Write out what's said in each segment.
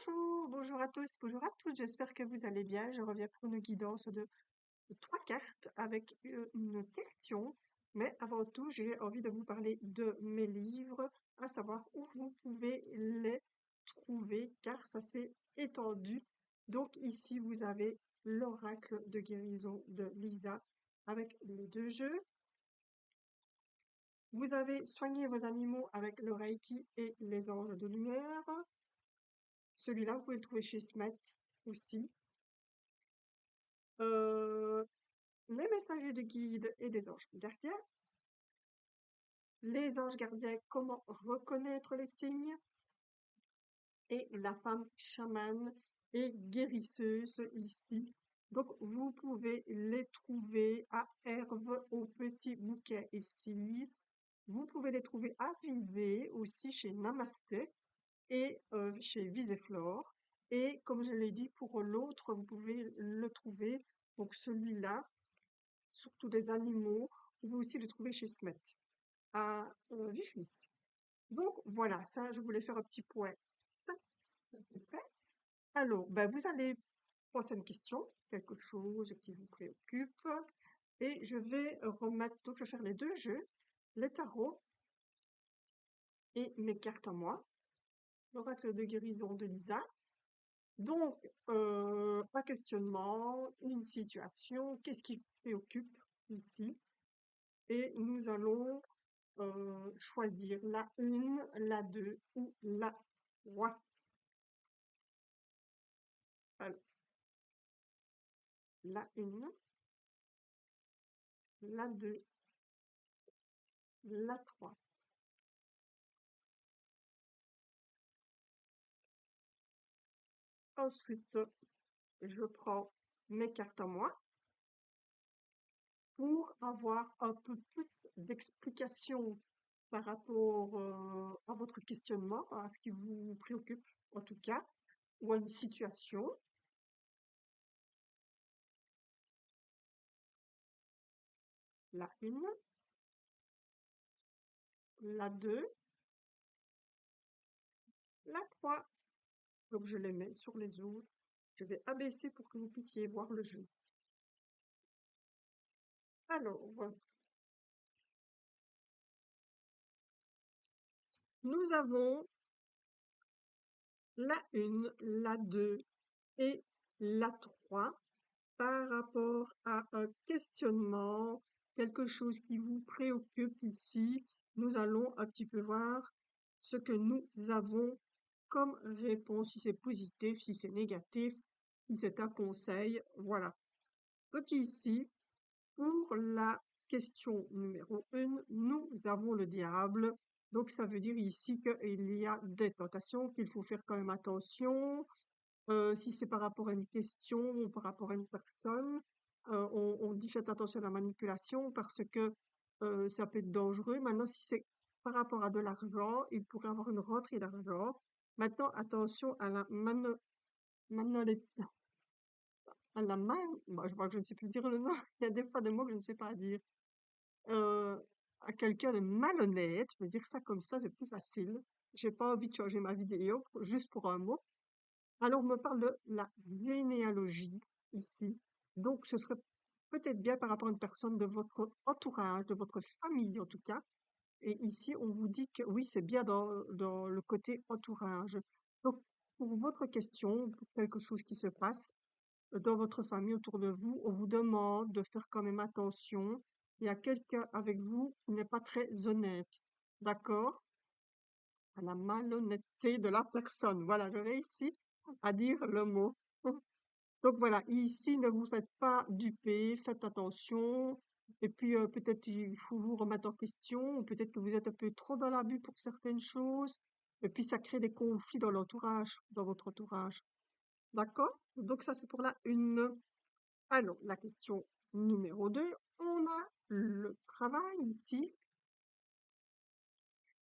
Bonjour à tous, bonjour à toutes, j'espère que vous allez bien. Je reviens pour une guidance de 3 cartes avec une question. Mais avant tout, j'ai envie de vous parler de mes livres, à savoir où vous pouvez les trouver, car ça s'est étendu. Donc ici, vous avez l'oracle de guérison de Lisa avec les 2 jeux. Vous avez soigné vos animaux avec le Reiki et les anges de lumière. Celui-là, vous pouvez le trouver chez Smet aussi. Euh, les messagers de guide et des anges gardiens. Les anges gardiens, comment reconnaître les signes. Et la femme chamane et guérisseuse ici. Donc, vous pouvez les trouver à Herve, au Petit Bouquet ici. Vous pouvez les trouver à Visé, aussi chez Namasté et chez Viseflore. Et comme je l'ai dit, pour l'autre, vous pouvez le trouver, donc celui-là, surtout des animaux, vous pouvez aussi le trouver chez Smet, à Viflis. Donc voilà, ça, je voulais faire un petit point. Ça c'est fait. Alors, ben, vous allez penser à une question, quelque chose qui vous préoccupe, et je vais remettre, donc je vais faire les 2 jeux, les tarots et mes cartes à moi, l'oracle de guérison de Lisa. Donc, un questionnement, une situation, qu'est-ce qui préoccupe ici? Et nous allons choisir la 1, la 2 ou la 3. Alors, la 1, la 2, la 3. Ensuite, je prends mes cartes à moi pour avoir un peu plus d'explications par rapport à votre questionnement, à ce qui vous préoccupe en tout cas, ou à une situation. La 1, la 2, la 3. Donc je les mets sur les autres. Je vais abaisser pour que vous puissiez voir le jeu. Alors, nous avons la 1, la 2 et la 3 par rapport à un questionnement, quelque chose qui vous préoccupe ici. Nous allons un petit peu voir ce que nous avons comme réponse, si c'est positif, si c'est négatif, si c'est un conseil, voilà. Donc ici, pour la question numéro 1, nous avons le diable. Donc ça veut dire ici qu'il y a des tentations, qu'il faut faire quand même attention. Si c'est par rapport à une question ou par rapport à une personne, on dit faites attention à la manipulation parce que ça peut être dangereux. Maintenant, si c'est par rapport à de l'argent, il pourrait avoir une rentrée d'argent. Maintenant, attention à la manolette, à la main, bah, je vois que je ne sais plus dire le nom. Il y a des fois des mots que je ne sais pas dire. Euh, à quelqu'un de malhonnête, je vais dire ça comme ça, c'est plus facile. J'ai pas envie de changer ma vidéo juste pour un mot. Alors, on me parle de la généalogie ici. Donc, ce serait peut-être bien par rapport à une personne de votre entourage, de votre famille en tout cas. Et ici, on vous dit que oui, c'est bien dans le côté entourage. Donc, pour votre question, pour quelque chose qui se passe dans votre famille, autour de vous, on vous demande de faire quand même attention. Il y a quelqu'un avec vous qui n'est pas très honnête. D'accord? À la malhonnêteté de la personne. Voilà, je réussis à dire le mot. Donc voilà, ici, ne vous faites pas duper, faites attention. Et puis peut-être il faut vous remettre en question, ou peut-être que vous êtes un peu trop dans l'abus pour certaines choses. Et puis ça crée des conflits dans l'entourage, dans votre entourage. D'accord? Donc ça, c'est pour la 1. Alors, la question numéro 2, on a le travail ici.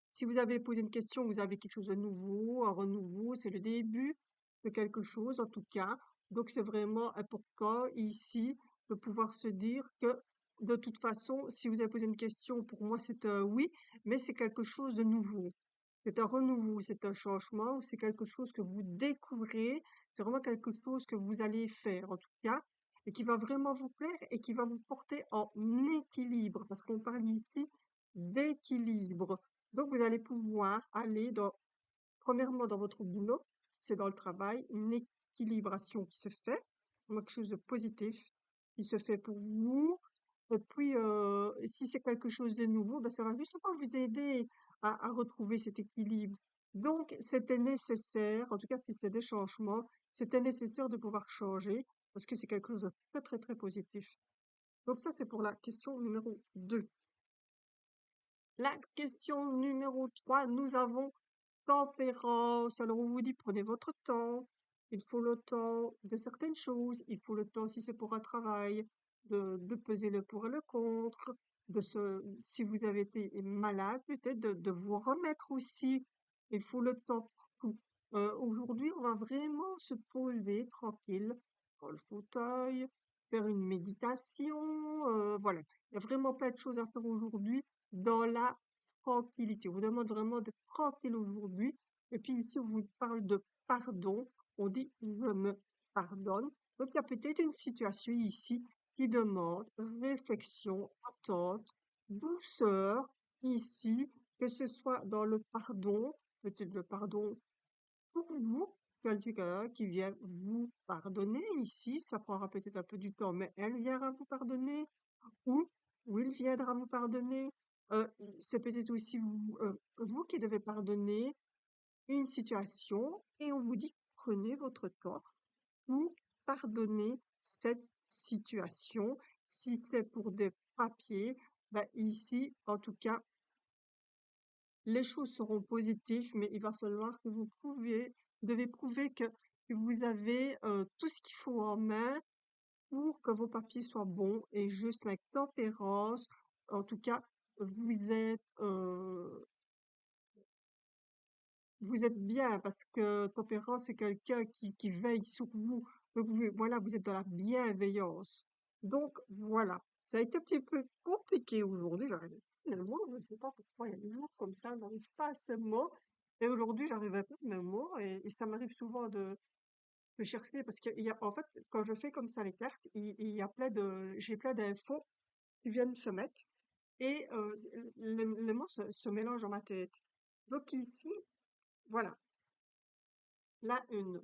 Si vous avez posé une question, vous avez quelque chose de nouveau, un renouveau, c'est le début de quelque chose en tout cas. Donc c'est vraiment important ici de pouvoir se dire que de toute façon, si vous avez posé une question, pour moi c'est un oui, mais c'est quelque chose de nouveau. C'est un renouveau, c'est un changement, ou c'est quelque chose que vous découvrez, c'est vraiment quelque chose que vous allez faire en tout cas, et qui va vraiment vous plaire et qui va vous porter en équilibre, parce qu'on parle ici d'équilibre. Donc vous allez pouvoir aller dans, premièrement dans votre boulot, si c'est dans le travail, une équilibration qui se fait, vraiment quelque chose de positif qui se fait pour vous. Et puis, si c'est quelque chose de nouveau, ben, ça va justement vous aider à retrouver cet équilibre. Donc, c'était nécessaire, en tout cas, si c'est des changements, c'était nécessaire de pouvoir changer parce que c'est quelque chose de très, très, très positif. Donc, ça, c'est pour la question numéro 2. La question numéro 3, nous avons tempérance. Alors, on vous dit, prenez votre temps. Il faut le temps de certaines choses. Il faut le temps, si c'est pour un travail, de peser le pour et le contre. Si vous avez été malade, peut-être de vous remettre aussi. Il faut le temps pour tout. Aujourd'hui, on va vraiment se poser tranquille dans le fauteuil, faire une méditation. Voilà. Il y a vraiment plein de choses à faire aujourd'hui dans la tranquillité. On vous demande vraiment d'être tranquille aujourd'hui. Et puis ici, on vous parle de pardon. On dit je me pardonne. Donc il y a peut-être une situation ici qui demande réflexion, attente, douceur ici, que ce soit dans le pardon, peut-être le pardon pour vous, quelqu'un qui vient vous pardonner ici, ça prendra peut-être un peu du temps, mais elle viendra vous pardonner ou ou il viendra vous pardonner. Heu, c'est peut-être aussi vous qui devez pardonner une situation et on vous dit: «Prenez votre temps pour pardonner cette situation». Si c'est pour des papiers, bah, ici, en tout cas, les choses seront positives, mais il va falloir que vous devez prouver que vous avez, tout ce qu'il faut en main pour que vos papiers soient bons et juste avec tempérance. En tout cas, vous êtes, vous êtes bien parce que tempérance, c'est quelqu'un qui veille sur vous. Donc voilà, vous êtes dans la bienveillance. Donc voilà, ça a été un petit peu compliqué aujourd'hui. J'arrivais pas à mes mots, je ne sais pas pourquoi il y a des jours comme ça, je n'arrive pas à ces mots. Et aujourd'hui, j'arrivais pas à mes mots et ça m'arrive souvent de chercher parce qu'il y a, en fait, quand je fais comme ça les cartes, il y a j'ai plein d'infos qui viennent se mettre et les mots se mélangent dans ma tête. Donc ici, voilà, la une,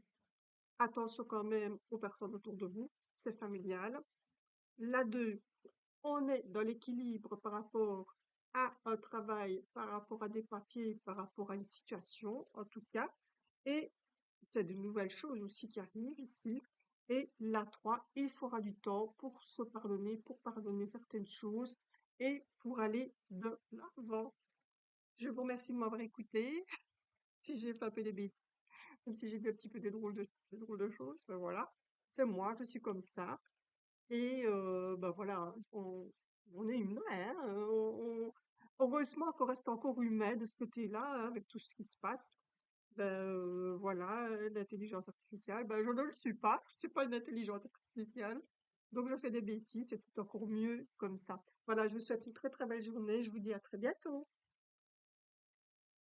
attention quand même aux personnes autour de vous, c'est familial. La 2, on est dans l'équilibre par rapport à un travail, par rapport à des papiers, par rapport à une situation, en tout cas. Et c'est de nouvelles choses aussi qui arrivent ici. Et la 3, il faudra du temps pour se pardonner, pour pardonner certaines choses et pour aller de l'avant. Je vous remercie de m'avoir écouté. Si j'ai pas fait des bêtises, même si j'ai fait un petit peu des drôles de choses, ben voilà. C'est moi, je suis comme ça. Et ben voilà, hein, on est humain, hein, heureusement qu'on reste encore humain de ce côté-là, hein, avec tout ce qui se passe. Ben voilà, l'intelligence artificielle, ben je ne le suis pas, je suis pas une intelligence artificielle. Donc je fais des bêtises et c'est encore mieux comme ça. Voilà, je vous souhaite une très très belle journée. Je vous dis à très bientôt.